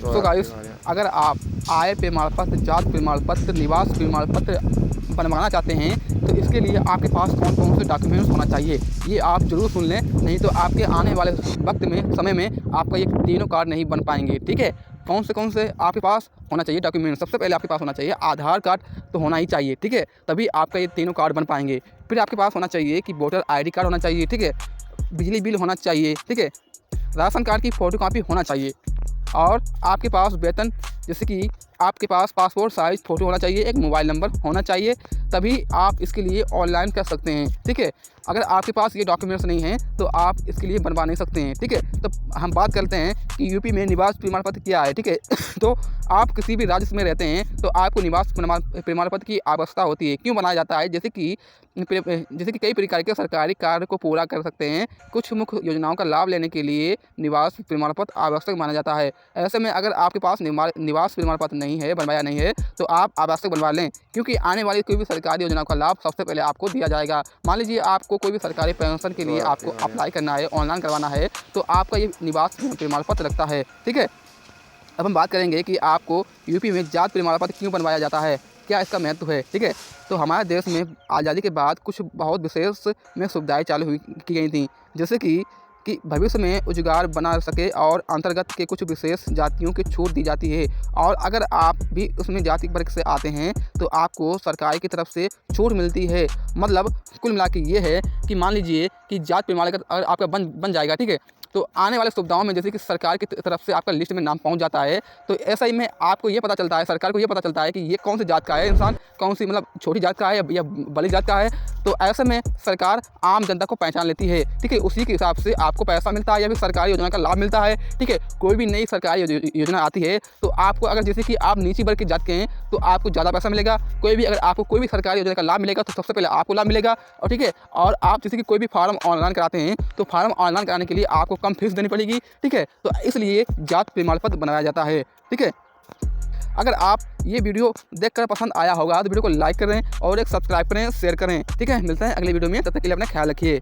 तो गाइस, अगर आप आय प्रमाण पत्र, जात प्रमाण पत्र, निवास प्रमाण पत्र बनवाना चाहते हैं तो इसके लिए आपके पास कौन कौन से डॉक्यूमेंट्स होना चाहिए ये आप ज़रूर सुन लें, नहीं तो आपके आने वाले वक्त में, समय में आपका ये तीनों कार्ड नहीं बन पाएंगे। ठीक है, कौन से आपके पास होना चाहिए डॉक्यूमेंट? सबसे पहले आपके पास होना चाहिए आधार कार्ड, तो होना ही चाहिए। ठीक है, तभी आपका ये तीनों कार्ड बन पाएंगे। फिर आपके पास होना चाहिए कि वोटर ID कार्ड होना चाहिए। ठीक है, बिजली बिल होना चाहिए। ठीक है, राशन कार्ड की फ़ोटोकॉपी होना चाहिए और आपके पास वेतन, जैसे कि आपके पास पासपोर्ट साइज़ फ़ोटो होना चाहिए, एक मोबाइल नंबर होना चाहिए, तभी आप इसके लिए ऑनलाइन कर सकते हैं। ठीक है, अगर आपके पास ये डॉक्यूमेंट्स नहीं हैं तो आप इसके लिए बनवा नहीं सकते हैं। ठीक है, तो हम बात करते हैं कि यूपी में निवास प्रमाण पत्र क्या है। ठीक है तो आप किसी भी राज्य में रहते हैं तो आपको निवास प्रमाण पत्र की आवश्यकता होती है। क्यों बनाया जाता है? जैसे कि कई प्रकार के सरकारी कार्य को पूरा कर सकते हैं, कुछ मुख्य योजनाओं का लाभ लेने के लिए निवास प्रमाण पत्र आवश्यक माना जाता है। ऐसे में अगर आपके पास निवास प्रमाण पत्र नहीं है, बनवाया नहीं है, तो आप आवश्यक बनवा लें, क्योंकि आने वाली कोई भी सरकारी योजनाओं का लाभ सबसे पहले आपको दिया जाएगा। मान लीजिए आपको कोई भी सरकारी पेंशन के लिए आपको अप्लाई करना है, ऑनलाइन करवाना है, तो आपका ये निवास प्रमाण पत्र लगता है। ठीक है, अब हम बात करेंगे कि आपको यूपी में जात प्रमाण पत्र क्यों बनवाया जाता है, क्या इसका महत्व है। ठीक है, तो हमारे देश में आज़ादी के बाद कुछ बहुत विशेष में सुविधाएं चालू की गई थी, जैसे कि भविष्य में रोजगार बना सके और अंतर्गत के कुछ विशेष जातियों की छूट दी जाती है। और अगर आप भी उसमें जाति वर्ग से आते हैं तो आपको सरकार की तरफ से छूट मिलती है। मतलब कुल मिला के ये है कि मान लीजिए कि जात प्रमाण पत्र अगर आपका बन जाएगा, ठीक है, तो आने वाले सुविधाओं में जैसे कि सरकार की तरफ से आपका लिस्ट में नाम पहुंच जाता है, तो ऐसा ही में आपको ये पता चलता है, सरकार को ये पता चलता है कि ये कौन सी जात का है इंसान, कौन सी मतलब छोटी जात का है या बड़ी जात का है। तो ऐसे में सरकार आम जनता को पहचान लेती है। ठीक है, उसी के हिसाब से आपको पैसा मिलता है या फिर सरकारी योजना का लाभ मिलता है। ठीक है, कोई भी नई सरकारी योजना आती है तो आपको, अगर जैसे कि आप नीची वर्ग की जात के हैं तो आपको ज़्यादा पैसा मिलेगा। अगर आपको कोई भी सरकारी योजना का लाभ मिलेगा तो सबसे पहले आपको लाभ मिलेगा। और ठीक है, और आप जैसे कि कोई भी फार्म ऑनलाइन कराते हैं तो फार्म ऑनलाइन कराने के लिए आपको कम फीस देनी पड़ेगी। ठीक है, तो इसलिए जात प्रमाण पत्र बनाया जाता है। ठीक है, अगर आप ये वीडियो देखकर पसंद आया होगा तो वीडियो को लाइक करें और एक सब्सक्राइब करें, शेयर करें। ठीक है, मिलते हैं अगले वीडियो में, तब तक के लिए अपना ख्याल रखिए।